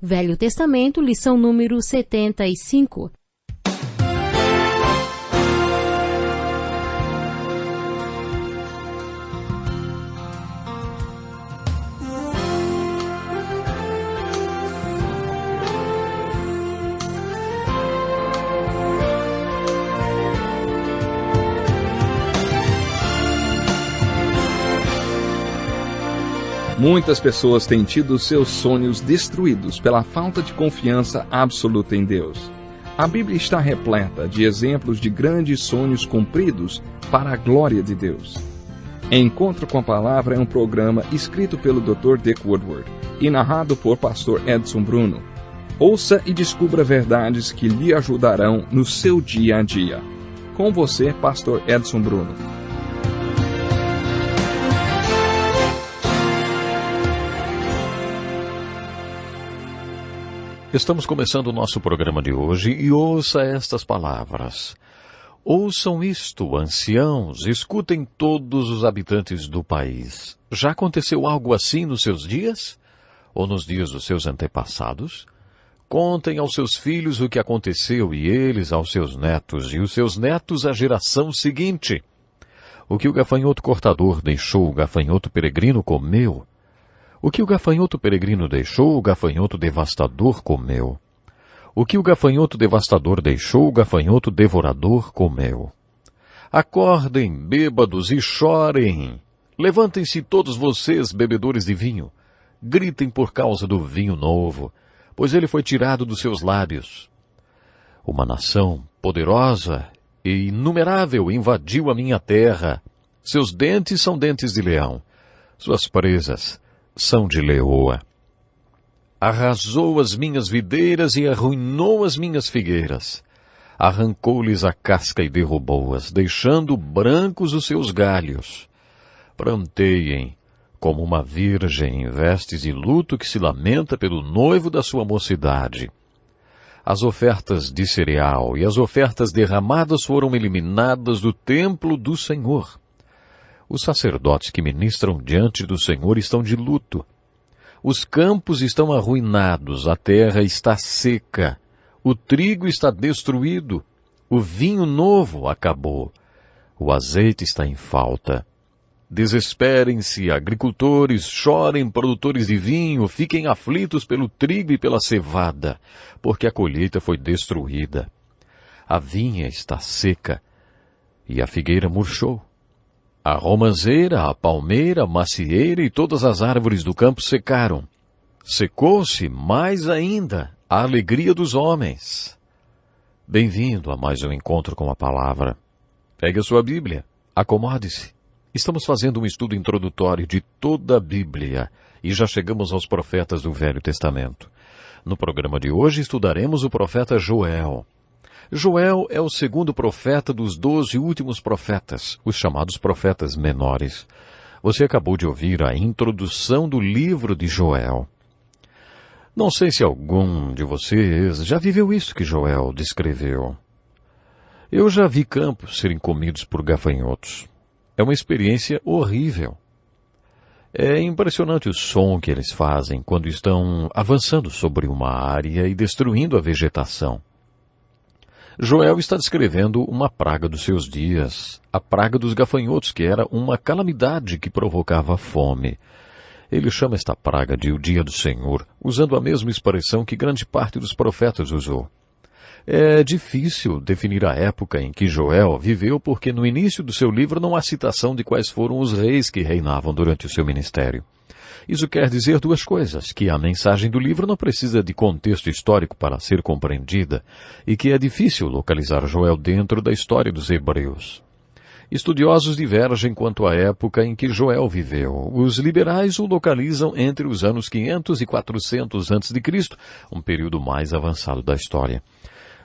Velho Testamento, lição número 75. Muitas pessoas têm tido seus sonhos destruídos pela falta de confiança absoluta em Deus. A Bíblia está repleta de exemplos de grandes sonhos cumpridos para a glória de Deus. Encontro com a Palavra é um programa escrito pelo Dr. Dick Woodward e narrado por Pastor Edson Bruno. Ouça e descubra verdades que lhe ajudarão no seu dia a dia. Com você, Pastor Edson Bruno. Estamos começando o nosso programa de hoje e ouça estas palavras. Ouçam isto, anciãos, escutem todos os habitantes do país. Já aconteceu algo assim nos seus dias? Ou nos dias dos seus antepassados? Contem aos seus filhos o que aconteceu e eles aos seus netos e os seus netos à geração seguinte. O que o gafanhoto cortador deixou, o gafanhoto peregrino comeu. O que o gafanhoto peregrino deixou, o gafanhoto devastador comeu. O que o gafanhoto devastador deixou, o gafanhoto devorador comeu. Acordem, bêbados, e chorem. Levantem-se todos vocês, bebedores de vinho. Gritem por causa do vinho novo, pois ele foi tirado dos seus lábios. Uma nação poderosa e inumerável invadiu a minha terra. Seus dentes são dentes de leão. Suas presas são de leoa. Arrasou as minhas videiras e arruinou as minhas figueiras. Arrancou-lhes a casca e derrubou-as, deixando brancos os seus galhos. Pranteiem como uma virgem em vestes de luto que se lamenta pelo noivo da sua mocidade. As ofertas de cereal e as ofertas derramadas foram eliminadas do templo do Senhor. Os sacerdotes que ministram diante do Senhor estão de luto. Os campos estão arruinados, a terra está seca, o trigo está destruído, o vinho novo acabou, o azeite está em falta. Desesperem-se, agricultores, chorem, produtores de vinho, fiquem aflitos pelo trigo e pela cevada, porque a colheita foi destruída. A vinha está seca e a figueira murchou. A romanceira, a palmeira, a macieira e todas as árvores do campo secaram. Secou-se mais ainda a alegria dos homens. Bem-vindo a mais um encontro com a Palavra. Pegue a sua Bíblia, acomode-se. Estamos fazendo um estudo introdutório de toda a Bíblia e já chegamos aos profetas do Velho Testamento. No programa de hoje estudaremos o profeta Joel. Joel é o segundo profeta dos 12 últimos profetas, os chamados profetas menores. Você acabou de ouvir a introdução do livro de Joel. Não sei se algum de vocês já viveu isso que Joel descreveu. Eu já vi campos serem comidos por gafanhotos. É uma experiência horrível. É impressionante o som que eles fazem quando estão avançando sobre uma área e destruindo a vegetação. Joel está descrevendo uma praga dos seus dias, a praga dos gafanhotos, que era uma calamidade que provocava fome. Ele chama esta praga de o dia do Senhor, usando a mesma expressão que grande parte dos profetas usou. É difícil definir a época em que Joel viveu, porque no início do seu livro não há citação de quais foram os reis que reinavam durante o seu ministério. Isso quer dizer duas coisas: que a mensagem do livro não precisa de contexto histórico para ser compreendida e que é difícil localizar Joel dentro da história dos hebreus. Estudiosos divergem quanto à época em que Joel viveu. Os liberais o localizam entre os anos 500 e 400 a.C., um período mais avançado da história.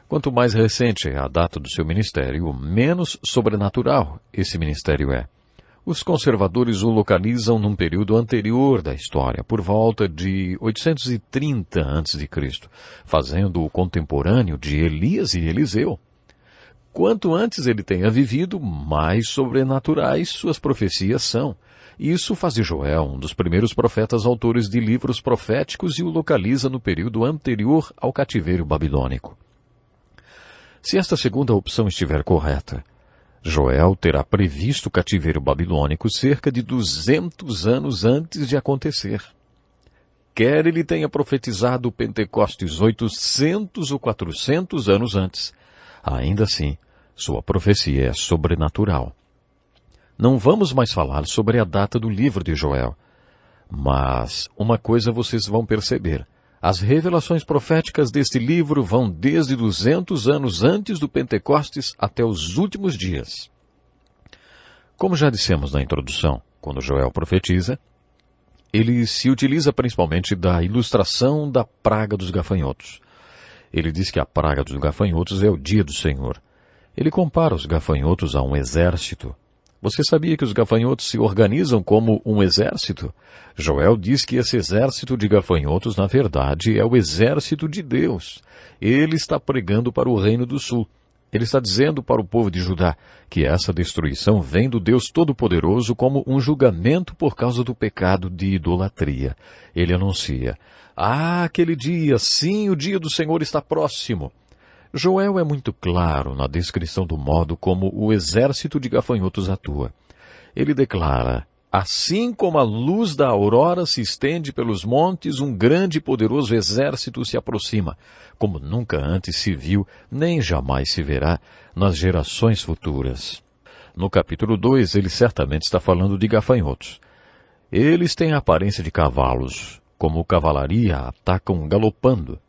Quanto mais recente é a data do seu ministério, menos sobrenatural esse ministério é. Os conservadores o localizam num período anterior da história, por volta de 830 a.C., fazendo-o contemporâneo de Elias e Eliseu. Quanto antes ele tenha vivido, mais sobrenaturais suas profecias são. Isso faz de Joel um dos primeiros profetas autores de livros proféticos e o localiza no período anterior ao cativeiro babilônico. Se esta segunda opção estiver correta, Joel terá previsto o cativeiro babilônico cerca de 200 anos antes de acontecer. Quer ele tenha profetizado o Pentecostes 800 ou 400 anos antes, ainda assim, sua profecia é sobrenatural. Não vamos mais falar sobre a data do livro de Joel, mas uma coisa vocês vão perceber. As revelações proféticas deste livro vão desde 200 anos antes do Pentecostes até os últimos dias. Como já dissemos na introdução, quando Joel profetiza, ele se utiliza principalmente da ilustração da praga dos gafanhotos. Ele diz que a praga dos gafanhotos é o dia do Senhor. Ele compara os gafanhotos a um exército. Você sabia que os gafanhotos se organizam como um exército? Joel diz que esse exército de gafanhotos, na verdade, é o exército de Deus. Ele está pregando para o Reino do Sul. Ele está dizendo para o povo de Judá que essa destruição vem do Deus Todo-Poderoso como um julgamento por causa do pecado de idolatria. Ele anuncia: aquele dia, sim, o dia do Senhor está próximo. Joel é muito claro na descrição do modo como o exército de gafanhotos atua. Ele declara: assim como a luz da aurora se estende pelos montes, um grande e poderoso exército se aproxima, como nunca antes se viu, nem jamais se verá nas gerações futuras. No capítulo 2, ele certamente está falando de gafanhotos. Eles têm a aparência de cavalos, como cavalaria atacam galopando.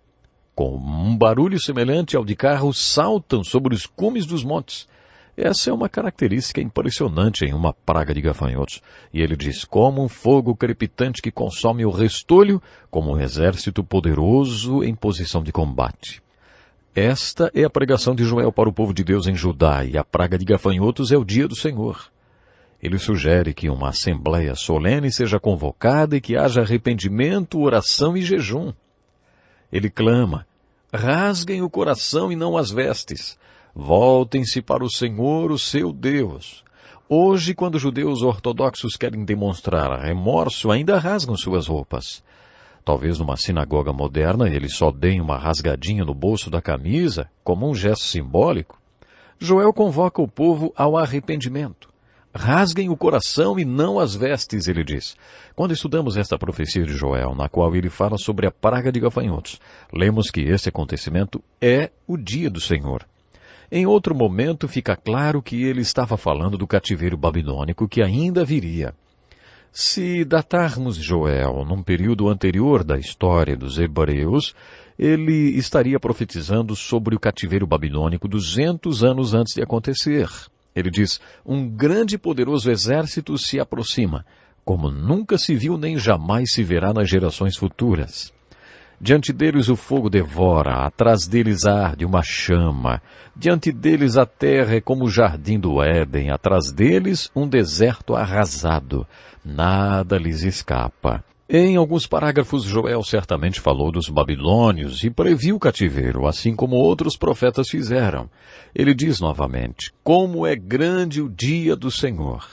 Com um barulho semelhante ao de carros, saltam sobre os cumes dos montes. Essa é uma característica impressionante em uma praga de gafanhotos. E ele diz: como um fogo crepitante que consome o restolho, como um exército poderoso em posição de combate. Esta é a pregação de Joel para o povo de Deus em Judá, e a praga de gafanhotos é o dia do Senhor. Ele sugere que uma assembleia solene seja convocada e que haja arrependimento, oração e jejum. Ele clama: rasguem o coração e não as vestes. Voltem-se para o Senhor, o seu Deus. Hoje, quando judeus ortodoxos querem demonstrar remorso, ainda rasgam suas roupas. Talvez numa sinagoga moderna eles só deem uma rasgadinha no bolso da camisa, como um gesto simbólico. Joel convoca o povo ao arrependimento. Rasguem o coração e não as vestes, ele diz. Quando estudamos esta profecia de Joel, na qual ele fala sobre a praga de gafanhotos, lemos que esse acontecimento é o dia do Senhor. Em outro momento fica claro que ele estava falando do cativeiro babilônico que ainda viria. Se datarmos Joel num período anterior da história dos hebreus, ele estaria profetizando sobre o cativeiro babilônico 200 anos antes de acontecer. Ele diz: um grande e poderoso exército se aproxima, como nunca se viu nem jamais se verá nas gerações futuras. Diante deles o fogo devora, atrás deles arde uma chama. Diante deles a terra é como o jardim do Éden, atrás deles um deserto arrasado. Nada lhes escapa. Em alguns parágrafos, Joel certamente falou dos babilônios e previu o cativeiro, assim como outros profetas fizeram. Ele diz novamente: como é grande o dia do Senhor.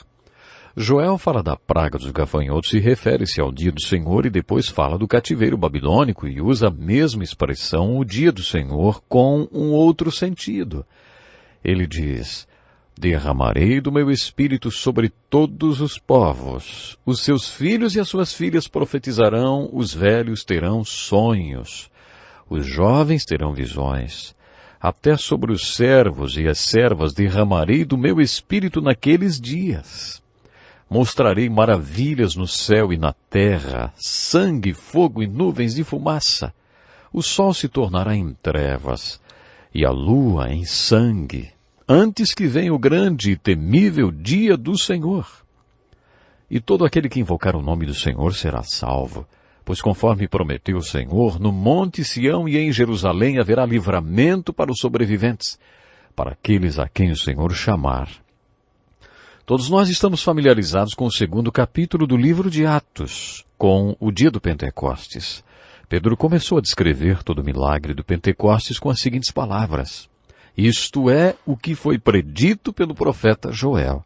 Joel fala da praga dos gafanhotos e refere-se ao dia do Senhor e depois fala do cativeiro babilônico e usa a mesma expressão, o dia do Senhor, com um outro sentido. Ele diz: derramarei do meu espírito sobre todos os povos. Os seus filhos e as suas filhas profetizarão, os velhos terão sonhos, os jovens terão visões. Até sobre os servos e as servas derramarei do meu espírito naqueles dias. Mostrarei maravilhas no céu e na terra, sangue, fogo e nuvens de fumaça. O sol se tornará em trevas e a lua em sangue, antes que venha o grande e temível dia do Senhor. E todo aquele que invocar o nome do Senhor será salvo, pois conforme prometeu o Senhor, no monte Sião e em Jerusalém haverá livramento para os sobreviventes, para aqueles a quem o Senhor chamar. Todos nós estamos familiarizados com o segundo capítulo do livro de Atos, com o dia do Pentecostes. Pedro começou a descrever todo o milagre do Pentecostes com as seguintes palavras: isto é o que foi predito pelo profeta Joel.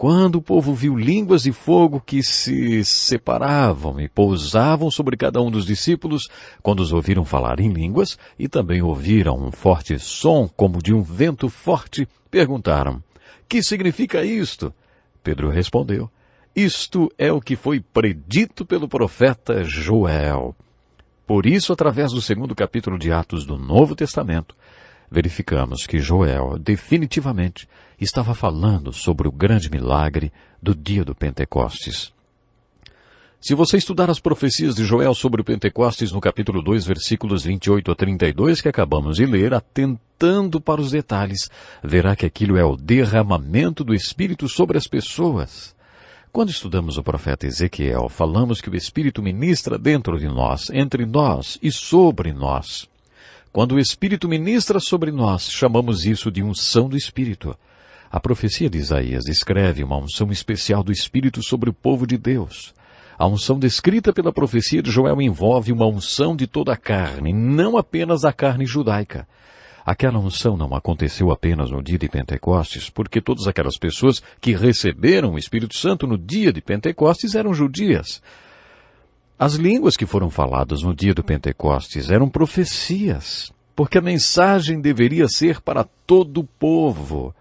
Quando o povo viu línguas de fogo que se separavam e pousavam sobre cada um dos discípulos, quando os ouviram falar em línguas e também ouviram um forte som como de um vento forte, perguntaram: "Que significa isto?" Pedro respondeu: "Isto é o que foi predito pelo profeta Joel." Por isso, através do 2º capítulo de Atos do Novo Testamento, verificamos que Joel definitivamente estava falando sobre o grande milagre do dia do Pentecostes. Se você estudar as profecias de Joel sobre o Pentecostes no capítulo 2, versículos 28 a 32, que acabamos de ler, atentando para os detalhes, verá que aquilo é o derramamento do Espírito sobre as pessoas. Quando estudamos o profeta Ezequiel, falamos que o Espírito ministra dentro de nós, entre nós e sobre nós. Quando o Espírito ministra sobre nós, chamamos isso de unção do Espírito. A profecia de Isaías descreve uma unção especial do Espírito sobre o povo de Deus. A unção descrita pela profecia de Joel envolve uma unção de toda a carne, não apenas a carne judaica. Aquela unção não aconteceu apenas no dia de Pentecostes, porque todas aquelas pessoas que receberam o Espírito Santo no dia de Pentecostes eram judias. As línguas que foram faladas no dia do Pentecostes eram profecias, porque a mensagem deveria ser para todo o povo.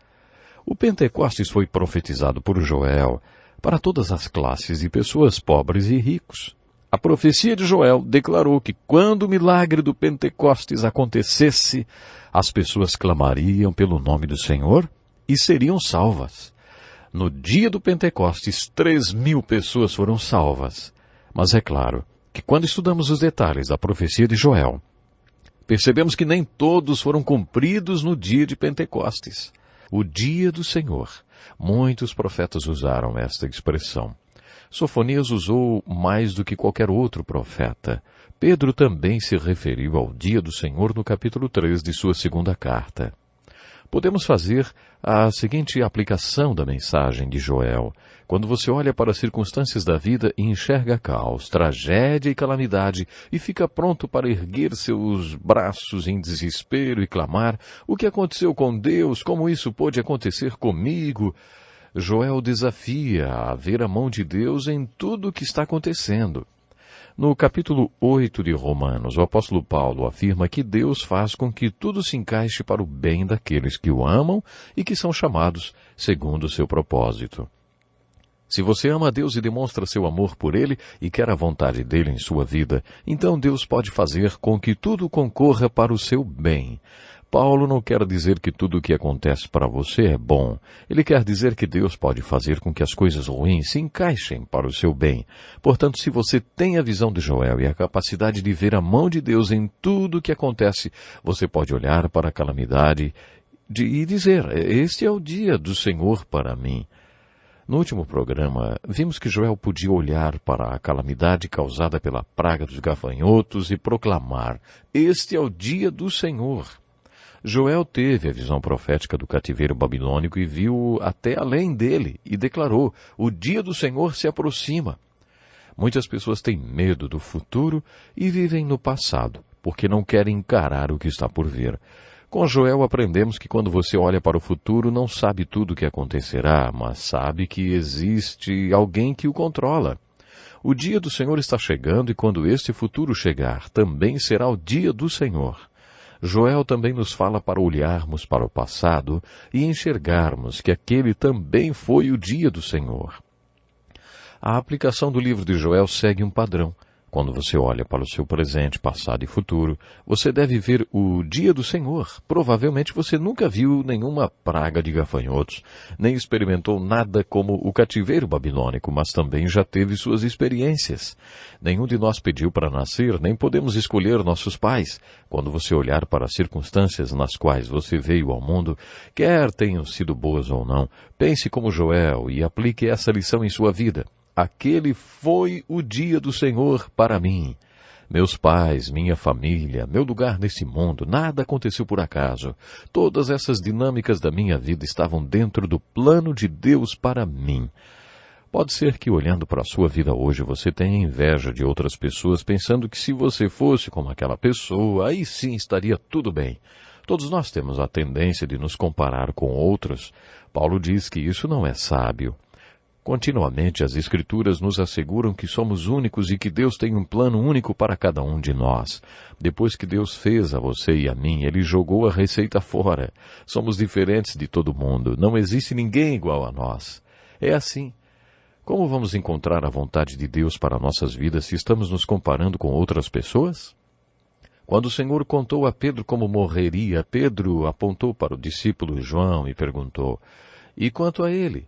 O Pentecostes foi profetizado por Joel para todas as classes de pessoas pobres e ricos. A profecia de Joel declarou que quando o milagre do Pentecostes acontecesse, as pessoas clamariam pelo nome do Senhor e seriam salvas. No dia do Pentecostes, 3.000 pessoas foram salvas. Mas é claro que quando estudamos os detalhes da profecia de Joel, percebemos que nem todos foram cumpridos no dia de Pentecostes. O dia do Senhor. Muitos profetas usaram esta expressão. Sofonias usou mais do que qualquer outro profeta. Pedro também se referiu ao dia do Senhor no capítulo 3 de sua 2ª carta. Podemos fazer a seguinte aplicação da mensagem de Joel. Quando você olha para as circunstâncias da vida e enxerga caos, tragédia e calamidade, e fica pronto para erguer seus braços em desespero e clamar: "O que aconteceu com Deus? Como isso pôde acontecer comigo?" Joel desafia a ver a mão de Deus em tudo o que está acontecendo. No capítulo 8 de Romanos, o apóstolo Paulo afirma que Deus faz com que tudo se encaixe para o bem daqueles que o amam e que são chamados segundo o seu propósito. Se você ama a Deus e demonstra seu amor por Ele e quer a vontade dEle em sua vida, então Deus pode fazer com que tudo concorra para o seu bem. Paulo não quer dizer que tudo o que acontece para você é bom. Ele quer dizer que Deus pode fazer com que as coisas ruins se encaixem para o seu bem. Portanto, se você tem a visão de Joel e a capacidade de ver a mão de Deus em tudo o que acontece, você pode olhar para a calamidade e dizer: "Este é o dia do Senhor para mim." No último programa, vimos que Joel podia olhar para a calamidade causada pela praga dos gafanhotos e proclamar: "Este é o dia do Senhor." Joel teve a visão profética do cativeiro babilônico e viu até além dele e declarou: "O dia do Senhor se aproxima." Muitas pessoas têm medo do futuro e vivem no passado, porque não querem encarar o que está por vir. Com Joel aprendemos que quando você olha para o futuro, não sabe tudo o que acontecerá, mas sabe que existe alguém que o controla. O dia do Senhor está chegando e quando este futuro chegar, também será o dia do Senhor. Joel também nos fala para olharmos para o passado e enxergarmos que aquele também foi o dia do Senhor. A aplicação do livro de Joel segue um padrão. Quando você olha para o seu presente, passado e futuro, você deve ver o dia do Senhor. Provavelmente você nunca viu nenhuma praga de gafanhotos, nem experimentou nada como o cativeiro babilônico, mas também já teve suas experiências. Nenhum de nós pediu para nascer, nem podemos escolher nossos pais. Quando você olhar para as circunstâncias nas quais você veio ao mundo, quer tenham sido boas ou não, pense como Joel e aplique essa lição em sua vida. Aquele foi o dia do Senhor para mim. Meus pais, minha família, meu lugar nesse mundo, nada aconteceu por acaso. Todas essas dinâmicas da minha vida estavam dentro do plano de Deus para mim. Pode ser que olhando para a sua vida hoje você tenha inveja de outras pessoas, pensando que se você fosse como aquela pessoa, aí sim estaria tudo bem. Todos nós temos a tendência de nos comparar com outros. Paulo diz que isso não é sábio. Continuamente as Escrituras nos asseguram que somos únicos e que Deus tem um plano único para cada um de nós. Depois que Deus fez a você e a mim, Ele jogou a receita fora. Somos diferentes de todo mundo. Não existe ninguém igual a nós. É assim. Como vamos encontrar a vontade de Deus para nossas vidas se estamos nos comparando com outras pessoas? Quando o Senhor contou a Pedro como morreria, Pedro apontou para o discípulo João e perguntou: "E quanto a ele?"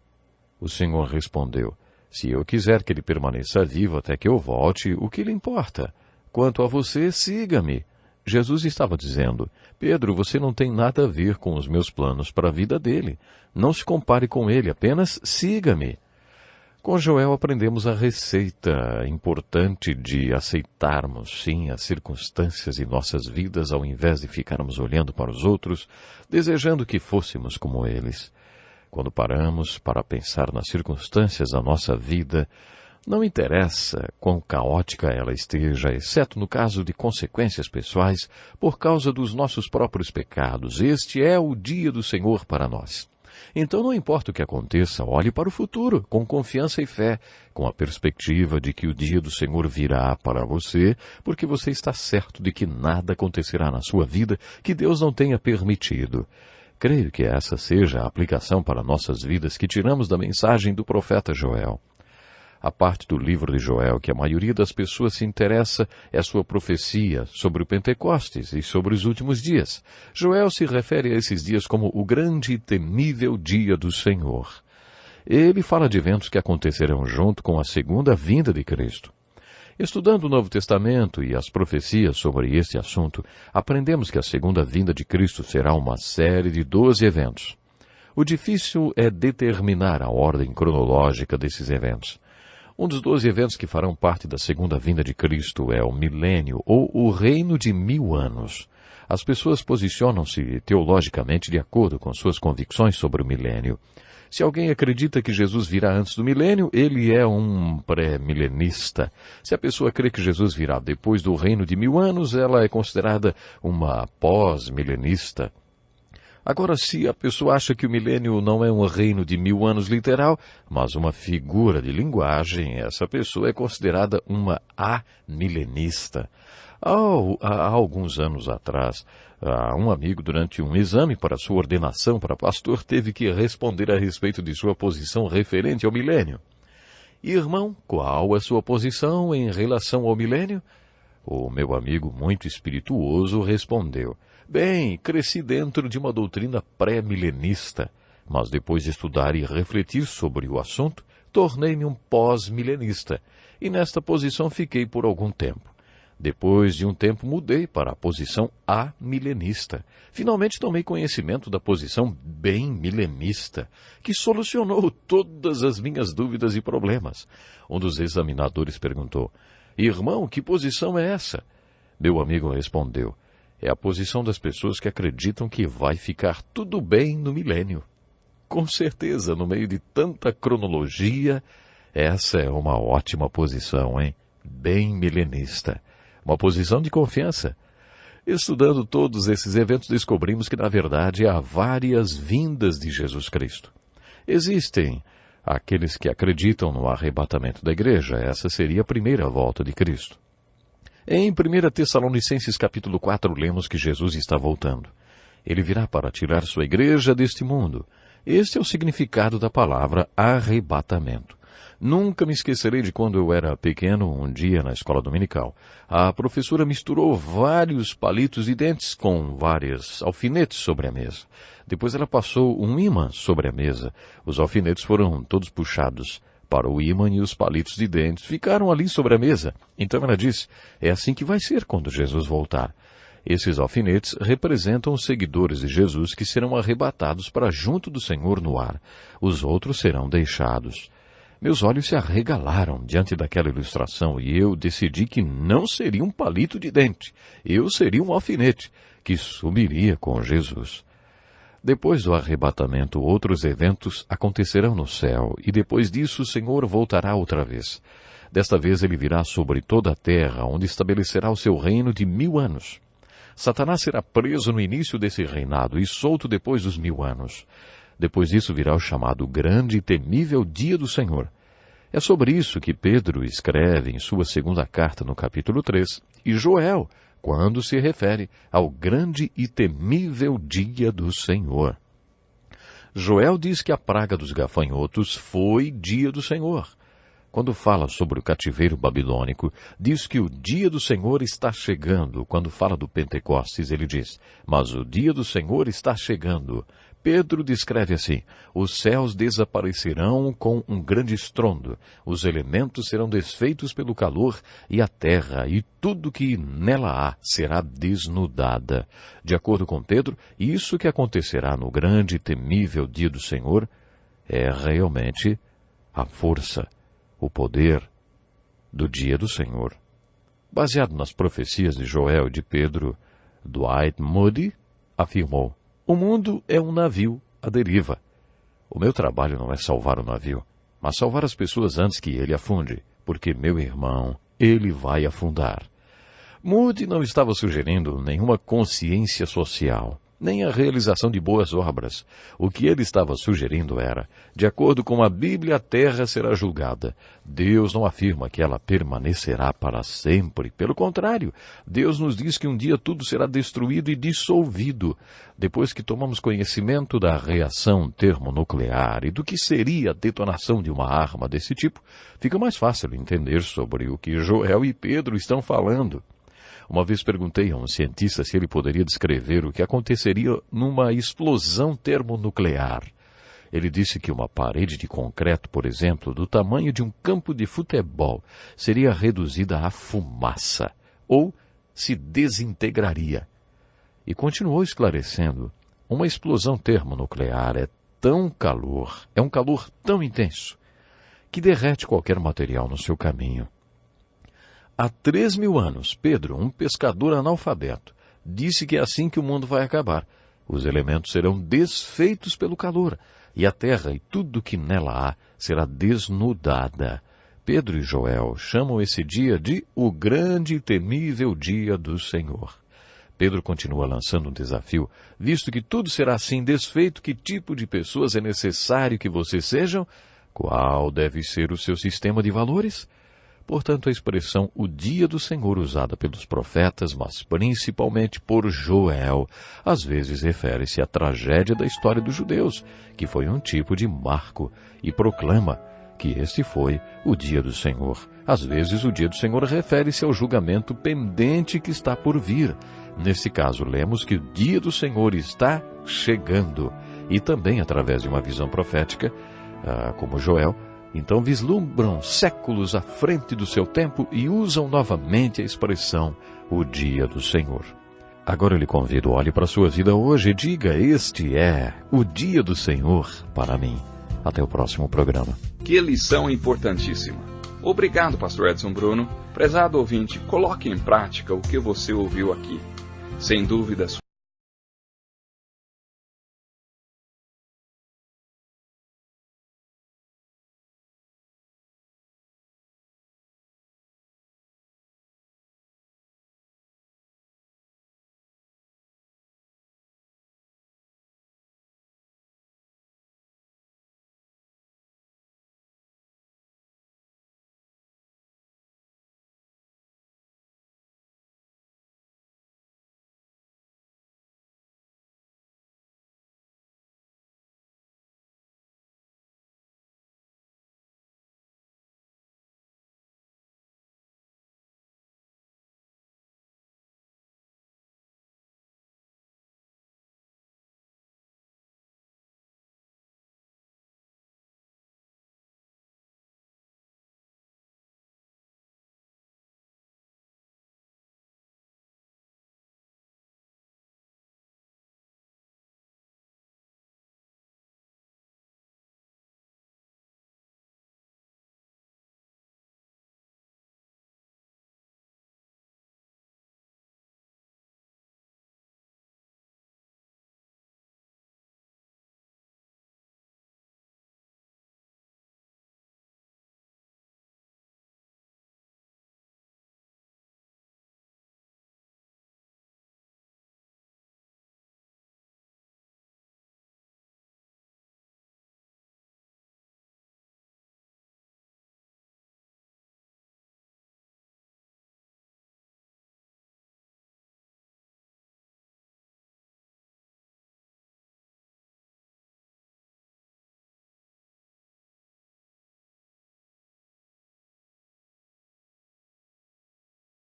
O Senhor respondeu: "Se eu quiser que ele permaneça vivo até que eu volte, o que lhe importa? Quanto a você, siga-me." Jesus estava dizendo: "Pedro, você não tem nada a ver com os meus planos para a vida dele. Não se compare com ele, apenas siga-me." Com Joel aprendemos a receita importante de aceitarmos, sim, as circunstâncias de nossas vidas ao invés de ficarmos olhando para os outros, desejando que fôssemos como eles. Quando paramos para pensar nas circunstâncias da nossa vida, não interessa quão caótica ela esteja, exceto no caso de consequências pessoais, por causa dos nossos próprios pecados. Este é o dia do Senhor para nós. Então não importa o que aconteça, olhe para o futuro, com confiança e fé, com a perspectiva de que o dia do Senhor virá para você, porque você está certo de que nada acontecerá na sua vida que Deus não tenha permitido. Creio que essa seja a aplicação para nossas vidas que tiramos da mensagem do profeta Joel. A parte do livro de Joel que a maioria das pessoas se interessa é a sua profecia sobre o Pentecostes e sobre os últimos dias. Joel se refere a esses dias como o grande e temível dia do Senhor. Ele fala de eventos que acontecerão junto com a segunda vinda de Cristo. Estudando o Novo Testamento e as profecias sobre este assunto, aprendemos que a segunda vinda de Cristo será uma série de 12 eventos. O difícil é determinar a ordem cronológica desses eventos. Um dos 12 eventos que farão parte da segunda vinda de Cristo é o milênio, ou o reino de 1000 anos. As pessoas posicionam-se teologicamente de acordo com suas convicções sobre o milênio. Se alguém acredita que Jesus virá antes do milênio, ele é um pré-milenista. Se a pessoa crê que Jesus virá depois do reino de 1000 anos, ela é considerada uma pós-milenista. Agora, se a pessoa acha que o milênio não é um reino de 1000 anos literal, mas uma figura de linguagem, essa pessoa é considerada uma amilenista. Há alguns anos atrás, um amigo, durante um exame para sua ordenação para pastor, teve que responder a respeito de sua posição referente ao milênio. "Irmão, qual a sua posição em relação ao milênio?" O meu amigo, muito espirituoso, respondeu: "Bem, cresci dentro de uma doutrina pré-milenista, mas depois de estudar e refletir sobre o assunto, tornei-me um pós-milenista, e nesta posição fiquei por algum tempo. Depois de um tempo mudei para a posição amilenista. Finalmente tomei conhecimento da posição bem milenista, que solucionou todas as minhas dúvidas e problemas." Um dos examinadores perguntou: "Irmão, que posição é essa?" Meu amigo respondeu: "É a posição das pessoas que acreditam que vai ficar tudo bem no milênio." Com certeza, no meio de tanta cronologia, essa é uma ótima posição, hein? Bem milenista. Uma posição de confiança. Estudando todos esses eventos, descobrimos que, na verdade, há várias vindas de Jesus Cristo. Existem aqueles que acreditam no arrebatamento da igreja. Essa seria a primeira volta de Cristo. Em 1 Tessalonicenses capítulo 4, lemos que Jesus está voltando. Ele virá para tirar sua igreja deste mundo. Este é o significado da palavra arrebatamento. Nunca me esquecerei de quando eu era pequeno, um dia na escola dominical. A professora misturou vários palitos de dentes com vários alfinetes sobre a mesa. Depois ela passou um ímã sobre a mesa. Os alfinetes foram todos puxados para o ímã e os palitos de dentes ficaram ali sobre a mesa. Então ela disse: "É assim que vai ser quando Jesus voltar." Esses alfinetes representam os seguidores de Jesus que serão arrebatados para junto do Senhor no ar. Os outros serão deixados. Meus olhos se arregalaram diante daquela ilustração e eu decidi que não seria um palito de dente. Eu seria um alfinete que subiria com Jesus. Depois do arrebatamento, outros eventos acontecerão no céu e depois disso o Senhor voltará outra vez. Desta vez ele virá sobre toda a terra, onde estabelecerá o seu reino de 1000 anos. Satanás será preso no início desse reinado e solto depois dos 1000 anos. Depois disso virá o chamado grande e temível dia do Senhor. É sobre isso que Pedro escreve em sua segunda carta no capítulo 3, e Joel, quando se refere ao grande e temível dia do Senhor. Joel diz que a praga dos gafanhotos foi dia do Senhor. Quando fala sobre o cativeiro babilônico, diz que o dia do Senhor está chegando. Quando fala do Pentecostes, ele diz, mas o dia do Senhor está chegando. Pedro descreve assim, os céus desaparecerão com um grande estrondo, os elementos serão desfeitos pelo calor, e a terra e tudo que nela há será desnudada. De acordo com Pedro, isso que acontecerá no grande e temível dia do Senhor é realmente a força, o poder do dia do Senhor. Baseado nas profecias de Joel e de Pedro, Dwight Moody afirmou, o mundo é um navio à deriva. O meu trabalho não é salvar o navio, mas salvar as pessoas antes que ele afunde, porque, meu irmão, ele vai afundar. Moody não estava sugerindo nenhuma consciência social, nem a realização de boas obras. O que ele estava sugerindo era, de acordo com a Bíblia, a terra será julgada. Deus não afirma que ela permanecerá para sempre. Pelo contrário, Deus nos diz que um dia tudo será destruído e dissolvido. Depois que tomamos conhecimento da reação termonuclear e do que seria a detonação de uma arma desse tipo, fica mais fácil entender sobre o que Joel e Pedro estão falando. Uma vez perguntei a um cientista se ele poderia descrever o que aconteceria numa explosão termonuclear. Ele disse que uma parede de concreto, por exemplo, do tamanho de um campo de futebol, seria reduzida a fumaça, ou se desintegraria. E continuou esclarecendo, uma explosão termonuclear é um calor tão intenso, que derrete qualquer material no seu caminho. Há 3.000 anos, Pedro, um pescador analfabeto, disse que é assim que o mundo vai acabar. Os elementos serão desfeitos pelo calor, e a terra e tudo que nela há será desnudada. Pedro e Joel chamam esse dia de o grande e temível dia do Senhor. Pedro continua lançando um desafio, visto que tudo será assim desfeito, que tipo de pessoas é necessário que vocês sejam? Qual deve ser o seu sistema de valores? Portanto, a expressão o dia do Senhor usada pelos profetas, mas principalmente por Joel, às vezes refere-se à tragédia da história dos judeus, que foi um tipo de marco, e proclama que este foi o dia do Senhor. Às vezes, o dia do Senhor refere-se ao julgamento pendente que está por vir. Nesse caso, lemos que o dia do Senhor está chegando. E também, através de uma visão profética, como Joel, então vislumbram séculos à frente do seu tempo e usam novamente a expressão o dia do Senhor. Agora eu lhe convido, olhe para a sua vida hoje e diga, este é o dia do Senhor para mim. Até o próximo programa. Que lição importantíssima. Obrigado, pastor Edson Bruno. Prezado ouvinte, coloque em prática o que você ouviu aqui. Sem dúvida,